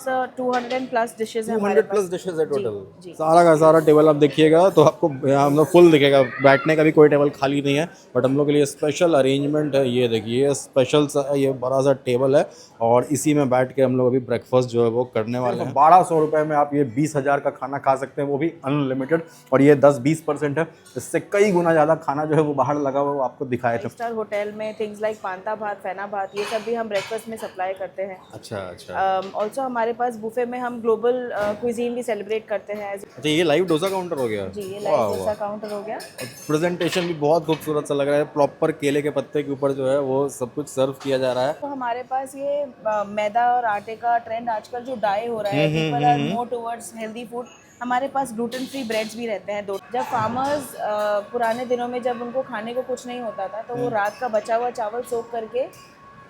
200 plus dishes है 200 plus dishes है total. जी। सारा का सारा टेबल आप देखिएगा तो आपको यहाँ हम लोग फुल दिखेगा, बैठने का भी कोई टेबल खाली नहीं है। बट हम लोग के लिए स्पेशल अरेंजमेंट है, ये देखिए स्पेशल सा ये बड़ा सा टेबल है और इसी में बैठ के हम लोग अभी ब्रेकफास्ट जो है वो करने वाले हैं। 1200 रुपये में आप ये 20,000 का खाना खा सकते हैं, वो भी अनलिमिटेड। और ये 10-20% है, इससे कई गुना ज़्यादा खाना जो है वो बाहर लगा हुआ वो आपको दिखाए थे। 5 स्टार होटल में थिंग्स लाइक पांता भात, फेना भात, ये सब भी हम ब्रेकफास्ट में सप्लाई करते हैं। अच्छा अच्छा। ऑल्सो हमारे पास बुफे में हम ग्लोबल क्विजीन भी सेलिब्रेट करते हैं। अच्छा, ये लाइव डोसा काउंटर हो गया। जी, ये वाह लाइव वाह। डोसा काउंटर हो गया। प्रेजेंटेशन भी बहुत खूबसूरत सा लग रहा है, प्रॉपर केले के पत्ते के ऊपर जो है वो सब कुछ सर्व किया जा रहा है। तो हमारे पास ये मैदा और आटे का ट्रेंड आजकल जो डाई हो रहा है, people are more towards healthy food. हमारे पास ग्लूटेन फ्री ब्रेड्स भी रहते हैं। जब फार्मर्स पुराने दिनों में जब उनको खाने को कुछ नहीं होता था तो वो रात का बचा हुआ चावल सोख करके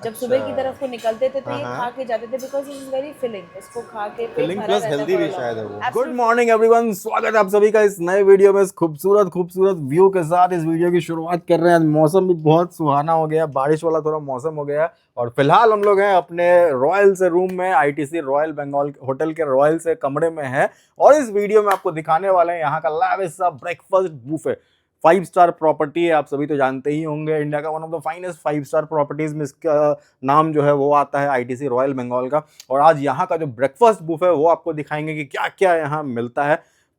जब सुबह की तरफ को निकलते थे तो ये खा के जाते थे, because it is very filling. इसको खा के पेट फिलिंग भरा प्लस रहता हेल्दी है भी शायद है वो। गुड मॉर्निंग एवरीवन, स्वागत है आप सभी का इस नए वीडियो में। इस खूबसूरत खूबसूरत व्यू के साथ इस वीडियो की शुरुआत कर रहे हैं। मौसम भी बहुत सुहाना हो गया, बारिश वाला थोड़ा मौसम हो गया और फिलहाल हम लोग हैं अपने रॉयल से रूम में, आईटीसी रॉयल बंगाल होटल के रॉयल से कमरे में है। और इस वीडियो में आपको दिखाने वाले हैं यहाँ का लाविश सा ब्रेकफास्ट बुफे। 5 स्टार प्रॉपर्टी है, आप सभी तो जानते ही होंगे, इंडिया का one of the finest 5 star properties में इसका नाम जो है वो आता है, आईटीसी रॉयल बंगाल का। और आज यहाँ का जो ब्रेकफास्ट बुफे है वो आपको दिखाएंगे कि क्या क्या यहाँ मिलता है।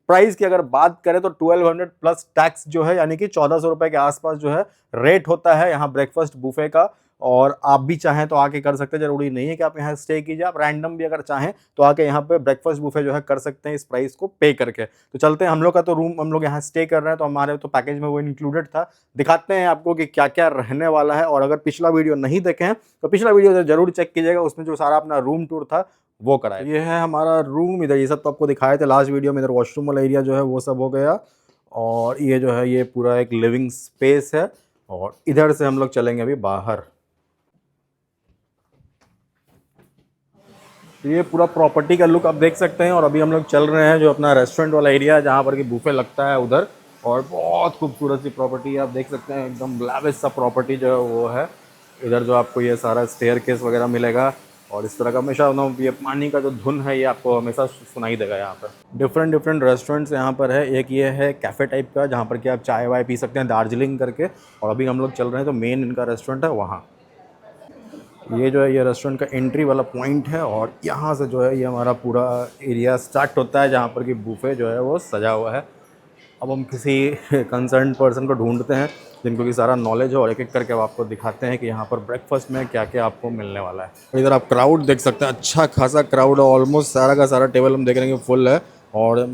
प्राइस की अगर बात करें तो 1200 प्लस टैक्स जो है, यानी कि 1400 रुपए के आसपास जो है रेट होता है यहाँ ब्रेकफास्ट बुफे का। और आप भी चाहें तो आके कर सकते हैं, जरूरी नहीं है कि आप यहाँ स्टे कीजिए, आप रैंडम भी अगर चाहें तो आके यहाँ पे ब्रेकफास्ट बुफे जो है कर सकते हैं इस प्राइस को पे करके। तो चलते हैं, हम लोग का तो रूम, हम लोग यहाँ स्टे कर रहे हैं तो हमारे तो पैकेज में वो इंक्लूडेड था। दिखाते हैं आपको कि क्या क्या रहने वाला है। और अगर पिछला वीडियो नहीं देखे हैं तो पिछला वीडियो जरूर चेक कीजिएगा, उसमें जो सारा अपना रूम टूर था वो कराया। ये है हमारा रूम, इधर ये सब तो आपको दिखाए थे लास्ट वीडियो में। इधर वॉशरूम वाला एरिया जो है वो सब हो गया और ये जो है ये पूरा एक लिविंग स्पेस है। और इधर से हम लोग चलेंगे अभी बाहर। ये पूरा प्रॉपर्टी का लुक आप देख सकते हैं। और अभी हम लोग चल रहे हैं जो अपना रेस्टोरेंट वाला एरिया है जहाँ पर कि बुफे लगता है उधर। और बहुत खूबसूरत सी प्रॉपर्टी है, आप देख सकते हैं, एकदम लाविश सा प्रॉपर्टी जो है वो है। इधर जो आपको ये सारा स्टेयरकेस वगैरह मिलेगा और इस तरह का हमेशा ये पानी का जो धुन है ये आपको हमेशा सुनाई देगा यहाँ पर। डिफरेंट डिफरेंट रेस्टोरेंट्स यहाँ पर है। एक ये है कैफ़े टाइप का जहाँ पर कि आप चाय वाय पी सकते हैं दार्जिलिंग करके। और अभी हम लोग चल रहे हैं तो मेन इनका रेस्टोरेंट है वहाँ। ये जो है ये रेस्टोरेंट का एंट्री वाला पॉइंट है और यहाँ से जो है ये हमारा पूरा एरिया स्टार्ट होता है जहाँ पर कि बुफे जो है वो सजा हुआ है। अब हम किसी कंसर्न पर्सन को ढूंढते हैं जिनको कि सारा नॉलेज हो और एक एक करके अब आपको दिखाते हैं कि यहाँ पर ब्रेकफास्ट में क्या क्या आपको मिलने वाला है। इधर आप क्राउड देख सकते हैं, अच्छा खासा क्राउड है, ऑलमोस्ट सारा का सारा टेबल हम देख रहे हैं कि फुल है। और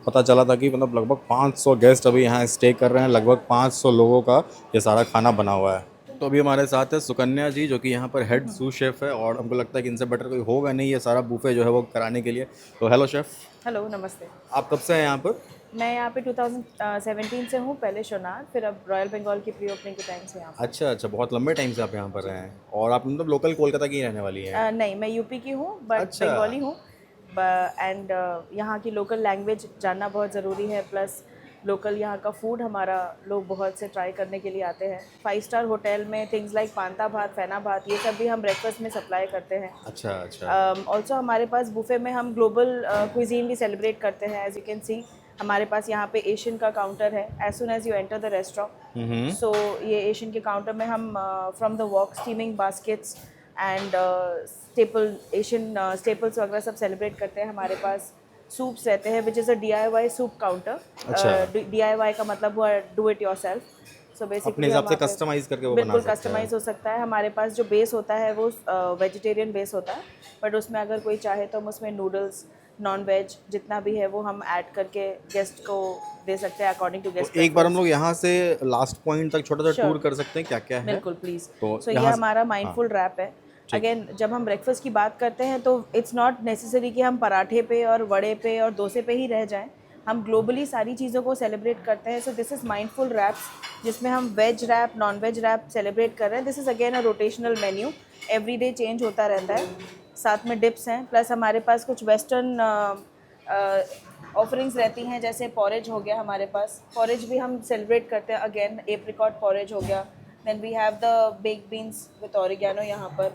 पता चला था कि मतलब लगभग 500 गेस्ट अभी यहाँ स्टे कर रहे हैं, लगभग 500 लोगों का ये सारा खाना बना हुआ है। तो अभी हमारे साथ है सुकन्या जी जो कि यहाँ पर हेड सूस शेफ़ है और हमको लगता है कि इनसे बेटर कोई होगा नहीं ये सारा बुफे जो है वो कराने के लिए। तो हेलो शेफ़। हेलो, नमस्ते। आप कब से हैं यहाँ पर? मैं यहाँ पे 2017 से हूँ, पहले शोनार, फिर अब रॉयल बंगाल की प्री ओपनिंग के टाइम से यहाँ पे। अच्छा अच्छा, बहुत लंबे टाइम से आप यहाँ पर रहे हैं। और आप मतलब लोकल कोलकाता की ही रहने वाली हैं? नहीं, मैं यूपी की हूँ बट अच्छा। बंगाली हूँ। एंड यहाँ की लोकल लैंग्वेज जानना बहुत ज़रूरी है, प्लस लोकल यहाँ का फूड हमारा लोग बहुत से ट्राई करने के लिए आते हैं। 5 स्टार होटल में थिंग्स लाइक पांता भात, फेना भात, ये सब भी हम ब्रेकफास्ट में सप्लाई करते हैं। अच्छा अच्छा। ऑल्सो हमारे पास बुफे में हम ग्लोबल क्विजीन भी सेलिब्रेट करते हैं। एज यू कैन सी हमारे पास यहाँ पे एशियन का काउंटर है as soon as you enter the restaurant. So ये एशियन के काउंटर में हम from the wok steaming baskets and staple Asian staples वगैरह सब सेलिब्रेट करते हैं। हमारे पास सूप्स रहते हैं which is a DIY soup counter. DIY का मतलब हुआ डू इट योर सेल्फ। सो अपने बेसिकली हिसाब से कस्टमाइज करके वो बना बिल्कुल सकते हैं। कस्टमाइज हो सकता है। हमारे पास जो बेस होता है वो वेजिटेरियन बेस होता है, बट उसमें अगर कोई चाहे तो हम उसमें नूडल्स, नॉन वेज जितना भी है वो हम ऐड करके गेस्ट को दे सकते हैं अकॉर्डिंग टू गेस्ट। एक बार हम लोग यहाँ से लास्ट पॉइंट तक छोटा सा टूर कर सकते हैं क्या क्या है? बिल्कुल प्लीज़। तो सो ये हमारा माइंडफुल रैप है। अगेन जब हम ब्रेकफास्ट की बात करते हैं तो इट्स नॉट नेसेसरी कि हम पराठे पे और वड़े पे और डोसे पे ही रह जाएं। हम ग्लोबली सारी चीज़ों को सेलिब्रेट करते हैं। So this is mindful wraps जिसमें हम veg wrap, non veg wrap celebrate कर रहे हैं। This is again a rotational menu, every day change होता रहता है। साथ में डिप्स हैं, प्लस हमारे पास कुछ वेस्टर्न ऑफरिंग्स रहती हैं, जैसे पॉरेज हो गया। हमारे पास पॉरेज भी हम सेलिब्रेट करते हैं। अगेन एप्रिकॉट पॉरेज हो गया। Then we have the bake beans with oregano यहाँ पर।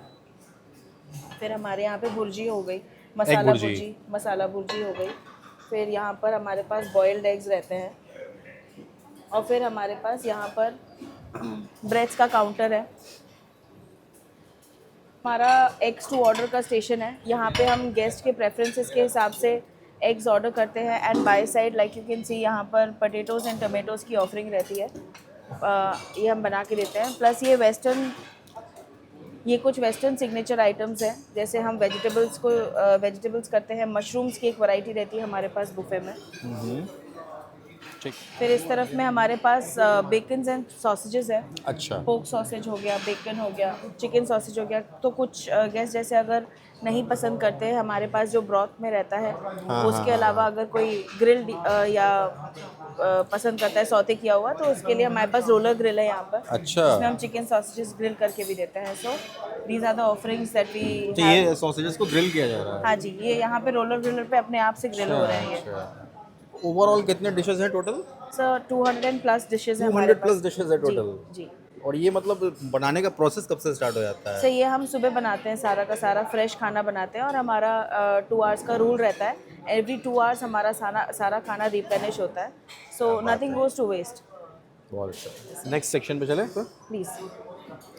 फिर हमारे यहाँ पे भुर्जी हो गई। मसाला भुर्जी। भुर्जी, मसाला भुर्जी हो गई। फिर यहाँ पर हमारे पास बॉइल्ड एग्स रहते हैं, और फिर हमारे पास यहाँ पर ब्रेड्स का काउंटर है। हमारा एग्स टू ऑर्डर का स्टेशन है। यहाँ पे हम गेस्ट के प्रेफरेंसेस के हिसाब से एग्स ऑर्डर करते हैं, and by side like you can see यहाँ पर पोटैटोज़ एंड टमेटोज़ की ऑफरिंग रहती है। ये हम बना के देते हैं। प्लस ये कुछ वेस्टर्न सिग्नेचर आइटम्स हैं, जैसे हम वेजिटेबल्स करते हैं। मशरूम्स की एक वैरायटी रहती है हमारे पास बुफे में। ठीक। फिर इस तरफ में हमारे पास बेकन्स एंड सॉसेजेस है। अच्छा। पोक सॉसेज हो गया, बेकन हो गया, चिकन सॉसेज हो गया। तो कुछ गेस्ट जैसे अगर नहीं पसंद करते हैं, हमारे पास जो ब्रॉथ में रहता है उसके अलावा अगर कोई ग्रिल या पसंद करता है सौते किया हुआ, तो उसके लिए हमारे पास रोलर ग्रिल है यहाँ पर। अच्छा। जिसमें हम चिकन सॉसेजेस ग्रिल करके भी देते हैं। So these are the offerings that we तो ये सॉसेजेस को ग्रिल किया जा रहा है? हाँ जी, ये यहाँ पे रोलर ग्रिलर पे अपने आप से ग्रिल हो रहे हैं ये। ओवरऑल कितने डिशेस हैं टोटल? सर 200+ डिशेज है 200+ डिशेस है टोटल। जी। और ये मतलब बनाने का प्रोसेस कब से स्टार्ट हो जाता है? सर ये हम सुबह बनाते हैं, सारा का सारा फ्रेश खाना बनाते हैं, और हमारा 2 आवर्स का रूल रहता है। एवरी 2 आवर्स हमारा सारा खाना रिप्लेनिश होता है। So nothing goes to waste. बहुत अच्छा। नेक्स्ट सेक्शन पे चले तो प्लीज़।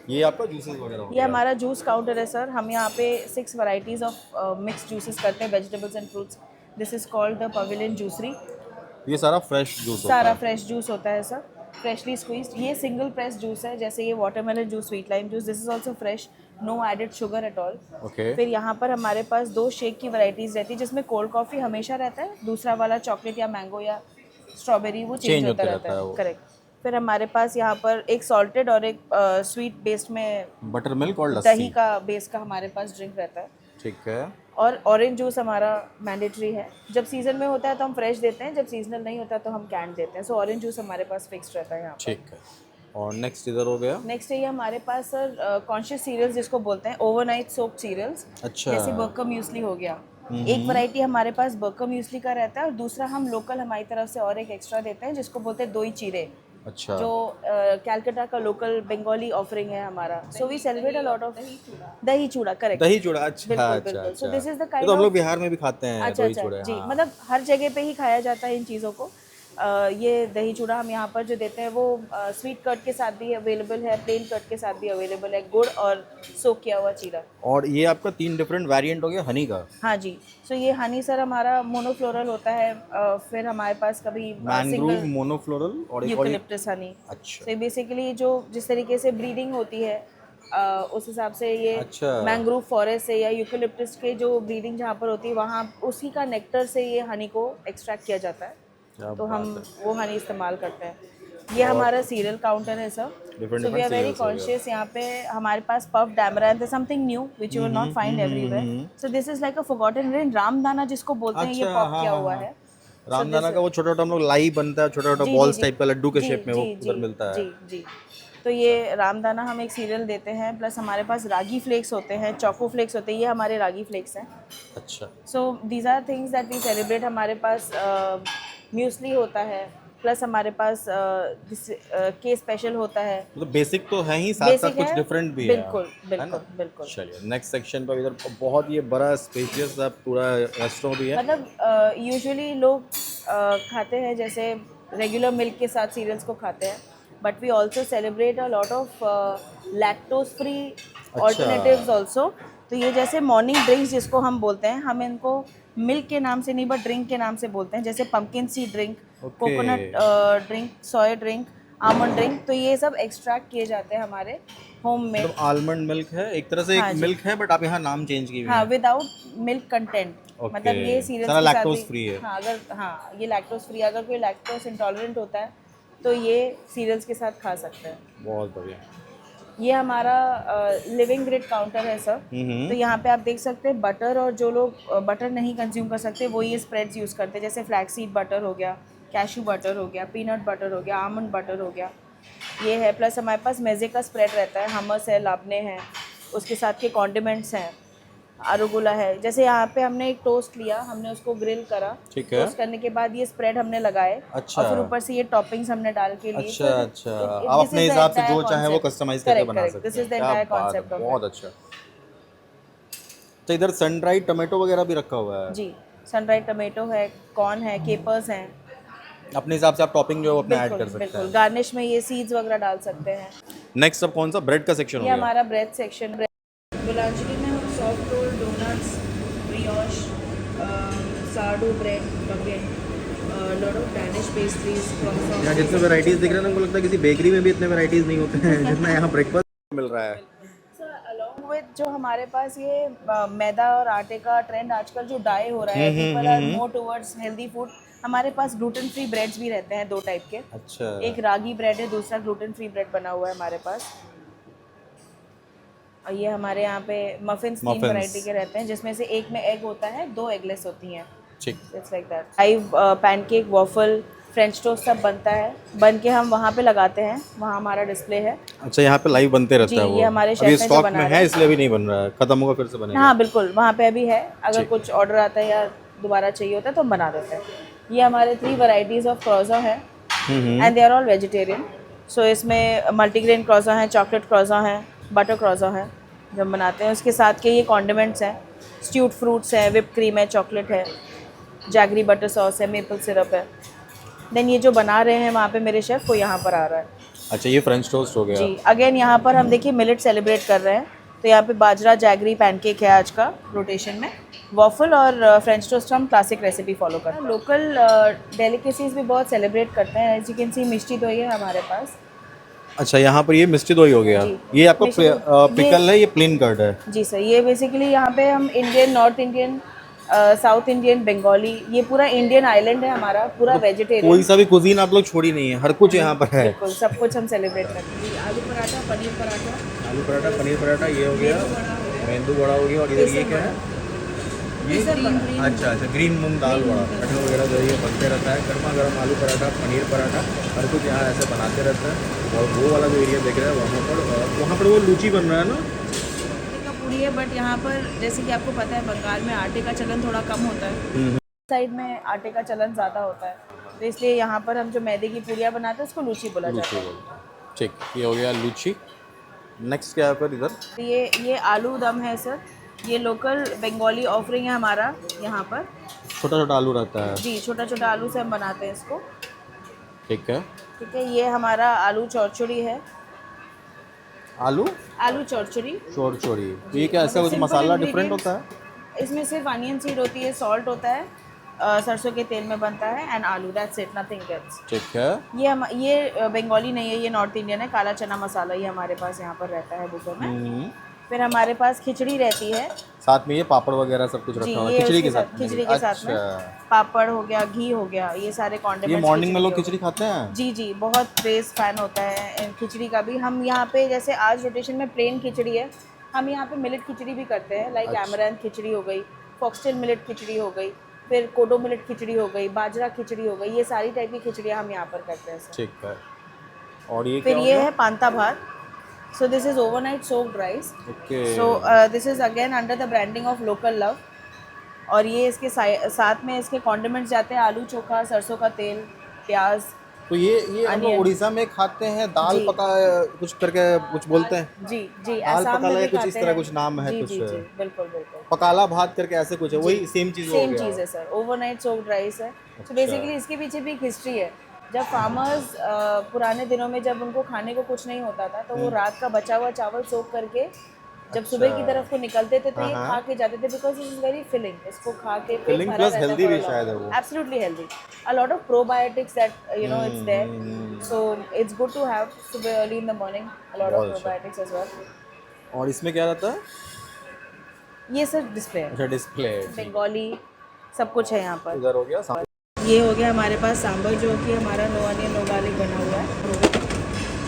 ये आपका जूसेस वगैरह हो ये गया। हमारा जूस काउंटर है सर। हम यहाँ पे 6 वैरायटीज़ ऑफ मिक्स जूसेस करते हैं, vegetables and fruits. This is called the pavilion Jusari. ये सारा फ्रेश जूस होता सारा है? फ्रेश जूस होता है सर, फ्रेशली स्क्वीज्ड। ये सिंगल प्रेस जूस है, जैसे ये watermelon juice, sweet lime juice, this is also fresh, no added sugar at all. Okay. फिर यहाँ पर हमारे पास 2 शेक की वैरायटीज़ रहती है, जिसमें कोल्ड कॉफ़ी हमेशा रहता है, दूसरा वाला चॉकलेट या मैंगो या स्ट्रॉबेरी वो चेंज होता रहता है। करेक्ट। फिर हमारे पास यहाँ पर एक सॉल्टेड और एक स्वीट बेस्ड में बटर मिल्क और दही लस्सी। का बेस का हमारे पास ड्रिंक रहता है। ठीक है। और ऑरेंज जूस हमारा मैंडेटरी है। जब सीजन में होता है तो हम फ्रेश देते हैं, जब सीजनल नहीं होता तो हम कैन देते हैं। सो ऑरेंज जूस हमारे पास फिक्स्ड रहता है यहाँ पर। ठीक है। और नेक्स्ट इधर हो गया? नेक्स्ट है ये हमारे पास सर कॉन्शियस सीरियल्स जिसको बोलते हैं, ओवरनाइट सोप सीरियल्स। अच्छा। जैसे बर्कर म्यूसली हो गया। एक वैरायटी हमारे पास बर्कर म्यूसली का रहता है, और दूसरा हम लोकल हमारी तरफ से और एक एक्स्ट्रा देते हैं, जिसको बोलते हैं दोई चीरे। अच्छा। जो कैलकाटा का लोकल बंगाली ऑफरिंग है हमारा। So we celebrate a lot of dahi chura. Correct, दही चूड़ा। अच्छा बिल्कुल अच्छा बिल्कुल। अच्छा। सो दिस इज द ये काइंड तो हम लोग ऑफ, बिहार में भी खाते हैं अच्छा दही अच्छा चूड़े। जी, हाँ। मतलब हर जगह पे ही खाया जाता है इन चीज़ों को। ये दही चूड़ा हम यहाँ पर जो देते हैं वो स्वीट कर्ड के साथ भी अवेलेबल है, प्लेन कर्ड के साथ भी अवेलेबल है, गुड़ और सोक किया हुआ चीरा। और ये आपका 3 डिफरेंट वेरिएंट हो गया हनी का। हाँ जी। सो ये हनी सर हमारा मोनोफ्लोरल होता है। फिर हमारे पास कभी मैंग्रोव मोनोफ्लोरल और एक और यूकेलिप्टस हनी। अच्छा। सो बेसिकली जो जिस तरीके से ब्रीडिंग होती है उस हिसाब से ये अच्छा। मैंग्रोव फॉरेस्ट से या यूकेलिप्टस के जो ब्रीडिंग जहाँ पर होती है वहाँ उसी का नेक्टर से ये हनी को एक्सट्रैक्ट किया जाता है, तो हम वो हनी इस्तेमाल करते हैं। ये हमारा सीरियल काउंटर है sir. So we are very conscious. यहाँ पे हमारे पास पफ्ड amaranth है, something new which you will not find everywhere. So this is like a forgotten grain, रामदाना जिसको बोलते हैं, ये पॉप किया हुआ है। रामदाना का वो छोटा छोटा हम लोग लाई बनता है, छोटा छोटा बॉल्स टाइप का लड्डू के शेप में, वो उधर मिलता है। जी जी। तो ये रामदाना हम एक सीरियल देते हैं। प्लस हमारे पास रागी फ्लेक्स होते हैं, चोको फ्लेक्स होते हैं, ये हमारे रागी फ्लेक्स हैं। अच्छा। So these are things that we celebrate. हमारे पास म्यूसली होता है, प्लस हमारे पास के स्पेशल होता है। मतलब बेसिक तो है ही, साथ साथ कुछ डिफरेंट भी है। बिल्कुल बिल्कुल बिल्कुल। चलिए नेक्स्ट सेक्शन पर इधर बहुत ये बड़ा स्पेशियस पूरा रेस्टोरेंट भी है। मतलब यूजुअली लोग खाते हैं जैसे रेगुलर मिल्क के साथ सीरियल्स को खाते हैं, but we also celebrate a lot of lactose free alternatives also. तो ये जैसे मॉर्निंग ड्रिंक्स जिसको हम बोलते हैं, हम इनको मिल्क के नाम से नहीं बट ड्रिंक के नाम से बोलते हैं, जैसे pumpkin seed drink, coconut drink, soya drink, almond drink. तो ये सब एक्सट्रैक्ट किए जाते हैं हमारे होम में। मतलब आलमंड मिल्क है एक तरह से, एक मिल्क है बट आप यहाँ नाम चेंज की हुई हाँ, है। Without milk content. मतलब ये सीरियल्स सारा के साथ लैक्टोज भी फ्री है। हाँ, अगर हाँ ये लैक्टोज फ्री, अगर कोई लैक्टोज इंटॉलरेंट होता है तो ये सीरियल्स के साथ खा सकते हैं। बहुत बढ़िया। ये हमारा लिविंग ग्रिड काउंटर है सर। तो यहाँ पे आप देख सकते हैं बटर, और जो लोग बटर नहीं कंज्यूम कर सकते वो ये स्प्रेड्स यूज़ करते हैं, जैसे फ्लैक्सीड बटर हो गया, कैशू बटर हो गया, पीनट बटर हो गया, आमंड बटर हो गया, ये है। प्लस हमारे पास मेज़े का स्प्रेड रहता है, हमस है, लापने हैं, उसके साथ के कॉन्डिमेंट्स हैं, आरोगुला है। जैसे यहाँ पे हमने एक टोस्ट लिया, हमने उसको ग्रिल करा, ठीक है। टोस्ट करने के बाद ये स्प्रेड हमने लगाए। अच्छा। और फिर ऊपर से ये टॉपिंग्स हमने डाल के लिए। अच्छा अच्छा, आप अपने हिसाब से जो चाहे वो कस्टमाइज करके बना सकते हैं। This is the entire concept of बहुत अच्छा। तो इधर सन ड्राइड टमाटो वगैरह भी रखा हुआ है। जी, सनराइज टमेटो है, कॉर्न है, केपर्स हैं। अपने हिसाब से आप टॉपिंग जो है वो अपना ऐड बिल्कुल कर सकते बिल्कुल, हैं। गार्निश में ये सीड्स वगैरह डाल सकते हैं। नेक्स्ट अब कौन सा ब्रेड का सेक्शन हो ये गया? हमारा ब्रेड सेक्शन। बुलांजली में हम soft roll, donuts, brioche, sourdough bread, baguette, lot of Danish pastries, यहाँ जितने वैरायटीज दिख रहे हैं ना, हमको लगता है किसी बेकरी में भी इतने वैरायटीज नहीं होते हैं जितना यहाँ ब्रेकफास्ट मिल रहा है। अलॉन्ग विद जो हमारे पास ये मैदा और आटे का ट्रेंड आजकल जो डाई हो रहा है, people are more towards healthy food. हमारे पास ग्लूटेन फ्री ब्रेड्स भी रहते हैं, 2 टाइप के। अच्छा। एक रागी ब्रेड है, दूसरा ग्लूटेन फ्री ब्रेड बना हुआ है हमारे पास। और ये हमारे यहाँ पे मफिन्स 3 वैरायटी के रहते हैं, जिसमें से एक में एग होता है, 2 एगलेस होती हैं। ठीक। It's like that. 5 pancake, waffle, French toast सब बनता है। बन के हम वहाँ पे लगाते हैं, वहाँ हमारा डिस्प्ले है। अच्छा, यहाँ पे लाइव बनते रहता जी, है वो? ये हमारे अभी शेफ ने जो स्टॉक बना में है इसलिए अभी नहीं बन रहा है, खत्म होगा फिर से बनेगा। हाँ बिल्कुल, वहाँ पे अभी है। अगर ठीक। कुछ ऑर्डर आता है या दोबारा चाहिए होता है तो हम बना देते हैं। ये हमारे 3 वैरायटीज ऑफ क्रॉज़ा है and they are all vegetarian. So इसमें मल्टीग्रेन क्रॉज़ा है, चॉकलेट क्रॉज़ा है, बटर क्रॉज़ा है जो हम बनाते हैं। उसके साथ के ये कॉन्डिमेंट्स हैं, स्ट्यूड फ्रूट्स हैं, विप क्रीम है, चॉकलेट है, जैगरी बटर सॉस है, मेपल सिरप है। देन ये जो बना रहे हैं वहाँ पे मेरे शेफ़, वो यहाँ पर आ रहा है। अच्छा, ये फ्रेंच टोस्ट हो गया। जी, अगेन यहाँ पर हम देखिए मिलेट सेलिब्रेट कर रहे हैं, तो यहाँ पे बाजरा जैगरी पैनकेक है आज का रोटेशन में। वॉफल और फ्रेंच टोस्ट हम क्लासिक रेसिपी फॉलो करते हैं। लोकल डेलिकेसीज भी बहुत सेलिब्रेट करते हैं। एज यू कैन सी मिष्टी दोई है हमारे पास। अच्छा, यहाँ पर ये मिष्टी दोई हो गया। जी। ये आपका मिष्टी पिकल है, ये प्लेन कर्ड है। जी सर, ये बेसिकली यहाँ पे हम Indian, north Indian, south Indian, Bengali, ये पूरा इंडियन आइलैंड है हमारा, पूरा वेजिटेरियन। कोई सा भी कुजीन आप लोग छोड़ी नहीं है, हर कुछ यहाँ पर है। बिल्कुल, सब कुछ हम सेलिब्रेट करते हैं। जी, आलू पराठा, पनीर पराठा, आलू पराठा, पनीर पराठा, ये हो गया, मेंदू वड़ा हो गया, और इधर ये क्या है? ये अच्छा अच्छा, ग्रीन मूंग दाल वड़ा, कटहल वगैरह जो है ये बनते रहता है। गर्मा गर्म आलू पराठा, पनीर पराठा, हर कुछ यहाँ ऐसे बनाते रहता है। और वो वाला जो एरिया देख रहे हैं वहाँ पर वो लूची बन रहा है ना? का पूरी है, बट यहाँ पर जैसे कि आपको पता है बंगाल में आटे का चलन थोड़ा कम होता है। साइड में आटे का चलन ज़्यादा होता है, तो इसलिए यहाँ पर हम जो मैदे की पूरियाँ बनाते हैं उसको लूची बोला जाता है। ठीक, ये हो गया लूची। नेक्स्ट क्या है पर इधर? ये आलू दम है सर, ये लोकल बंगाली ऑफरिंग है हमारा यहाँ पर। छोटा छोटा आलू रहता है। जी, छोटा छोटा आलू से हम बनाते हैं इसको। ठीक है। ठीक है, ये हमारा आलू चौरचुरी है। आलू चौरचुरी। चोरचोरी, ये क्या ऐसा कुछ मसाला डिफरेंट होता है? इसमें सिर्फ अनियन सीड होती है, सॉल्ट होता है, सरसों के तेल में बनता है, एंड आलू, दैट्स इट, नथिंग एल्स। ठीक है। ये बंगाली नहीं है, ये नॉर्थ इंडियन है। काला चना मसाला ये हमारे पास यहाँ पर रहता है बुफे में। फिर हमारे पास खिचड़ी रहती है, साथ में ये पापड़ वगैरह सब कुछ जी, रखा हुआ है ये खिचड़ी उसके के साथ। खिचड़ी के साथ में पापड़ हो गया, घी हो गया, ये सारे कॉन्डिमेंट्स। ये मॉर्निंग में लोग खिचड़ी खाते हैं? जी जी, बहुत क्रेज फैन होता है इन खिचड़ी का भी। हम यहाँ पे जैसे आज रोटेशन में प्लेन खिचड़ी है, हम यहाँ पे मिलेट खिचड़ी भी करते हैं, लाइक एमरैंथ खिचड़ी हो गई, फॉक्सटेल मिलेट खिचड़ी हो गई, फिर कोडो मिलेट खिचड़ी हो गई, बाजरा खिचड़ी हो गई, ये सारी टाइप की खिचड़ियाँ हम यहाँ पर करते हैं। ठीक है। और ये फिर क्या ये होगा? है पांता भात। So this is overnight soaked rice. Okay. So this is again under the branding of local love. और ये इसके साथ में इसके कॉन्डिमेंट्स जाते हैं, आलू चोखा, सरसों का तेल, प्याज। तो ये हम लोग उड़ीसा में खाते हैं, दाल पका कुछ करके कुछ बोलते हैं। जी जी, दाल असम में पकाला भी कुछ इस खाते तरह हैं। कुछ नाम है जी कुछ। जी जी, बिल्कुल बिल्कुल। पकाला भात करके ऐसे कुछ है, वही सेम चीज़ हो सेम गया। चीज़ है सर, ओवरनाइट सोक्ड राइस है। तो बेसिकली इसके पीछे भी एक हिस्ट्री है। जब फार्मर्स पुराने दिनों में जब उनको खाने को कुछ नहीं होता था, तो वो रात का बचा हुआ चावल सोख करके जब सुबह की तरफ को निकलते थे तो ये खा के जाते थे, because it is very filling. इसको खा के फिलिंग प्लस हेल्दी भी शायद है वो। Absolutely healthy, a lot of probiotics that you know it's there, so it's good to have सुबह early in the morning, a lot of probiotics as well. और इसमें क्या रहता है? ये सर डिस्प्ले है। अच्छा, डिस्प्ले। बंगाली सब कुछ है यहाँ पर। इधर हो गया। ये हो गया हमारे पास सांभर, जो कि हमारा नो अनियन नो गार्लिक बना हुआ है।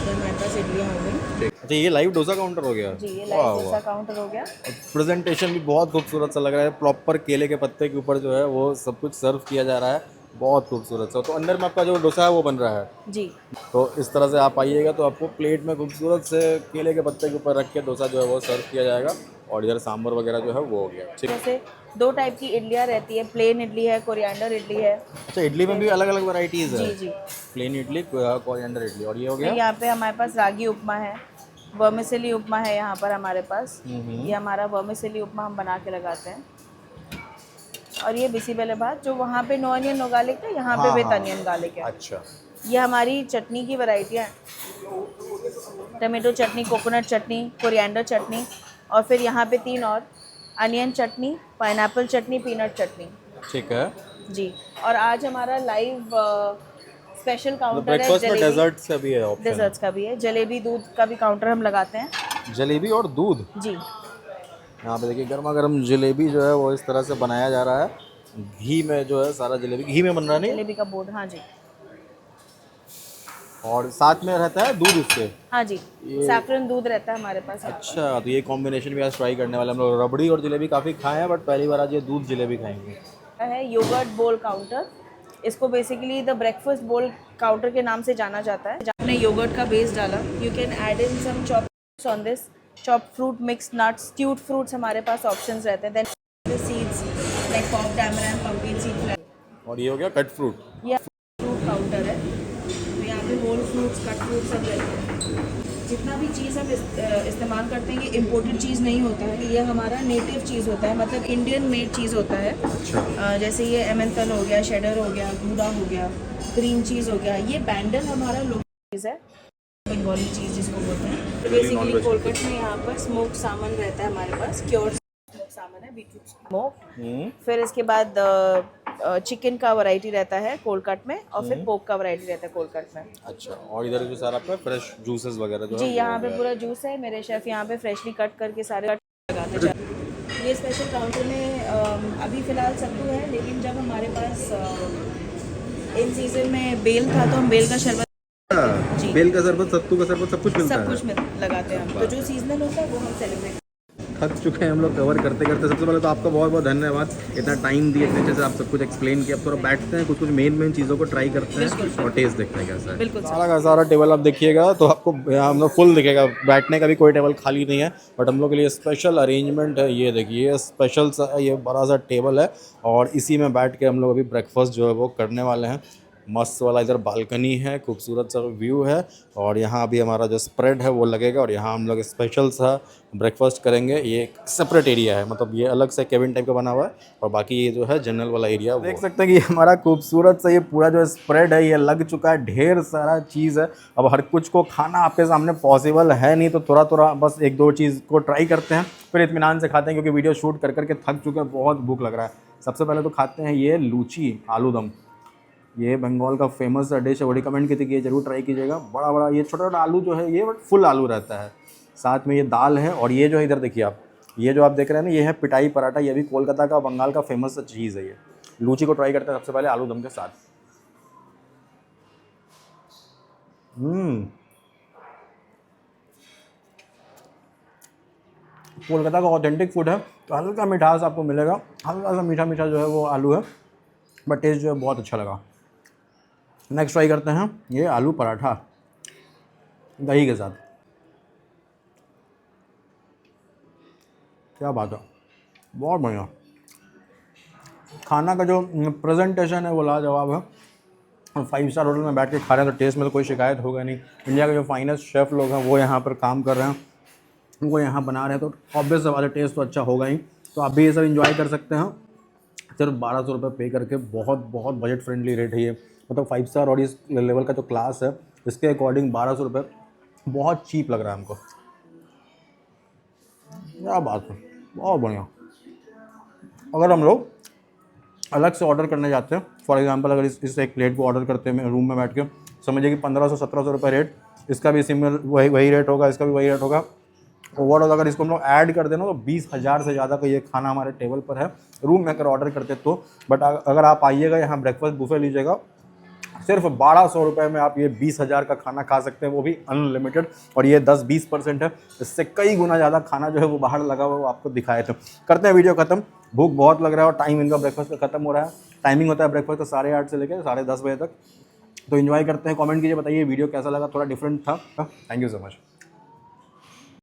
ये हमारे पास इडलियाँ हो गई। अच्छा, ये लाइव डोसा काउंटर हो गया। जी, ये लाइव डोसा काउंटर हो गया। प्रेजेंटेशन भी बहुत खूबसूरत सा लग रहा है, प्रॉपर केले के पत्ते के ऊपर जो है वो सब कुछ सर्व किया जा रहा है, बहुत खूबसूरत सा। तो अंदर में आपका जो डोसा है वो बन रहा है जी। तो इस तरह से आप आइएगा तो आपको प्लेट में खूबसूरत से केले के पत्ते के ऊपर रख के डोसा जो है वो सर्व किया जाएगा। और इधर सांभर वगैरह जो है वो हो गया। ठीक। जैसे 2 टाइप की इडलियाँ रहती है, प्लेन इडली है, कोरिएंडर इडली है। अच्छा, इडली में भी अलग अलग वैरायटीज़ है? जी जी, प्लेन इडली, कोरिएंडर इडली, और ये हो गया। यहाँ पे हमारे पास रागी उपमा है, वर्मिसेली उपमा है यहाँ पर हमारे पास। ये हमारा वर्मिसेली उपमा हम बना के लगाते हैं। और ये बिसीबेले भात जो वहाँ पे नो अनियन नो गार्लिक था, यहाँ पे विद अनियन गार्लिक है। अच्छा, ये हमारी चटनी की वैरायटियाँ हैं, टमाटो चटनी, कोकोनट चटनी, कोरिएंडर चटनी, और फिर यहाँ पे 3 और अनियन चटनी, पाइनएप्पल चटनी, पीनट चटनी। ठीक है जी। और आज हमारा लाइव स्पेशल काउंटर है ब्रेकफास्ट में, जलेबी, डेजर्ट्स का भी है ऑप्शन। डेजर्ट्स का भी है, जलेबी दूध का भी काउंटर हम लगाते हैं। जलेबी और दूध, जी। यहाँ पे देखिए गर्मा गर्म जलेबी जो है वो इस तरह से बनाया जा रहा है। घी में जो है सारा जलेबी घी में बन रहा नहीं, जलेबी का बोर्ड, हाँ जी। और साथ में रहता है दूध उसके। हाँ जी, सैफरन दूध रहता है हमारे पास। अच्छा, तो ये कॉम्बिनेशन भी आज ट्राई करने वाले हम लोग। रबड़ी और जलेबी काफ़ी खाए हैं, बट पहली बार आज ये दूध जलेबी खाएंगे। है योगर्ट बोल काउंटर। इसको बेसिकली द ब्रेकफास्ट बोल काउंटर के नाम से जाना जाता है। आपने योगर्ट का बेस डाला, you can add in some chops on this, chop fruit, mix nuts, stewed fruits हमारे पास ऑप्शंस रहते हैं। Then seeds like popped tamarind, pumpkin seed. और ये हो गया कट फ्रूट। ये फ्रूट काउंटर है, तो यहाँ पे होल फ्रूट्स, कट फ्रूट सब रहते हैं। जितना भी चीज़ हम इस्तेमाल करते हैं ये इम्पोर्टेड चीज़ नहीं होता है, ये हमारा नेटिव चीज़ होता है, मतलब इंडियन मेड चीज़ होता है। अच्छा। जैसे ये एमेंथल हो गया, शेडर हो गया, गूडा हो गया, ग्रीन चीज़ हो गया। ये बैंडल हमारा लोकल चीज़ है, बंगाली चीज़ जिसको बोलते हैं। बेसिकली कोलकाता में यहाँ पर स्मोक सामन रहता है हमारे पास, क्योर स्मोक सामन है, बीटरूट स्मोक। फिर इसके बाद चिकन का वैरायटी रहता है कोलकट में, और फिर पोक का वैरायटी रहता है कोलकट में। अच्छा, और इधर जो सारा आपका फ्रेश जूसेस वगैरह जो जी, है यहाँ पे पूरा जूस है, मेरे शेफ यहाँ पे फ्रेशली कट करके सारे लगाते हैं। ये स्पेशल काउंटर में अभी फ़िलहाल सत्तू है, लेकिन जब हमारे पास इन सीज़न में बेल था तो हम बेल का शरबत, जी, बेल का शरबत, सत्तू का शरबत, सब कुछ मिलता है। सब कुछ में लगाते हैं हम, तो जो सीजनल होता है वो हम सेलिब्रेट। थक चुके हैं हम लोग कवर करते करते। सबसे पहले तो आपका बहुत बहुत धन्यवाद, इतना टाइम दिए, इतने अच्छे से आप सब कुछ एक्सप्लेन किया। अब थोड़ा बैठते हैं, कुछ कुछ मेन चीज़ों को ट्राई करते हैं और टेस्ट देखते हैं कैसा है। बिल्कुल सारा का सारा टेबल आप देखिएगा तो आपको यहाँ हम लोग फुल दिखेगा, बैठने का भी कोई टेबल खाली नहीं है, बट हम लोग के लिए स्पेशल अरेंजमेंट है। ये देखिए स्पेशल सा ये बड़ा सा टेबल है, और इसी में बैठ के हम लोग अभी ब्रेकफास्ट जो है वो करने वाले हैं। मस्त वाला इधर बालकनी है, खूबसूरत सा व्यू है, और यहाँ अभी हमारा जो स्प्रेड है वो लगेगा, और यहाँ हम लोग स्पेशल सा ब्रेकफास्ट करेंगे। ये एक सेपरेट एरिया है, मतलब ये अलग से केबिन टाइप का बना हुआ है, और बाकी ये जो है जनरल वाला एरिया। देख सकते हैं कि हमारा खूबसूरत सा ये पूरा जो स्प्रेड है ये लग चुका है, ढेर सारा चीज़ है। अब हर कुछ को खाना आपके सामने पॉसिबल है नहीं, तो थोड़ा थोड़ा बस एक दो चीज़ को ट्राई करते हैं, फिर इत्मीनान से खाते हैं, क्योंकि वीडियो शूट कर करके थक चुके हैं, बहुत भूख लग रहा है। सबसे पहले तो खाते हैं ये लूची आलू दम। ये बंगाल का फेमस डिश है, वो रिकमेंड की थी कि ये जरूर ट्राई कीजिएगा। बड़ा बड़ा ये छोटा छोटा आलू जो है ये बट फुल आलू रहता है, साथ में ये दाल है, और ये जो है इधर देखिए आप, ये जो आप देख रहे हैं ना, ये है पिटाई पराठा। ये भी कोलकाता का, बंगाल का फेमस चीज़ है। ये लूची को ट्राई करते हैं सबसे पहले आलू दम के साथ। कोलकाता का ऑथेंटिक फूड है, तो हल्का मिठास आपको मिलेगा, हल्का सा मीठा मीठा जो है वो आलू है, बट टेस्ट जो है बहुत अच्छा लगा। नेक्स्ट ट्राई करते हैं ये आलू पराठा दही के साथ। क्या बात है, बहुत बढ़िया। खाना का जो प्रेजेंटेशन है वो लाजवाब है, और 5 स्टार होटल में बैठ के खा रहे हैं तो टेस्ट में तो कोई शिकायत होगा नहीं। इंडिया के जो फाइनेस्ट शेफ़ लोग हैं वो यहाँ पर काम कर रहे हैं, वो यहाँ बना रहे हैं, तो ऑब्वियस वाला टेस्ट तो अच्छा होगा ही। तो आप भी ये सब इंजॉय कर सकते हैं सिर्फ 1200 रुपये पे करके। बहुत बहुत बजट फ्रेंडली रेट है ये, मतलब 5 स्टार और इस लेवल का जो क्लास है इसके अकॉर्डिंग 1200 रुपये बहुत चीप लग रहा है हमको। क्या बात है, बहुत बढ़िया। अगर हम लोग अलग से ऑर्डर करने जाते हैं, फॉर एग्जांपल अगर इस एक प्लेट को ऑर्डर करते हैं रूम में बैठ के, समझिए कि 1500-1700 रुपये रेट, इसका भी सिमिलर वही रेट होगा, इसका भी वही रेट होगा। ओवरऑल अगर इसको हम लोग ऐड कर देना तो 20,000 से ज़्यादा का ये खाना हमारे टेबल पर है रूम में अगर ऑर्डर करते तो। बट अगर आप आइएगा यहाँ ब्रेकफास्ट बुफे लीजिएगा, सिर्फ 1200 रुपये में आप ये 20,000 का खाना खा सकते हैं, वो भी अनलिमिटेड। और ये 10-20% है, इससे कई गुना ज़्यादा खाना जो है वो बाहर लगा हुआ, वो आपको दिखाए थे। करते हैं वीडियो ख़त्म, भूख बहुत लग रहा है और टाइम इनका ब्रेकफास्ट का ख़त्म हो रहा है। टाइमिंग होता है ब्रेकफास्ट का 8:30 से लेकर 10:30 बजे तक। तो इन्जॉय करते हैं, कमेंट कीजिए, बताइए वीडियो कैसा लगा, थोड़ा डिफरेंट था। Thank you so much.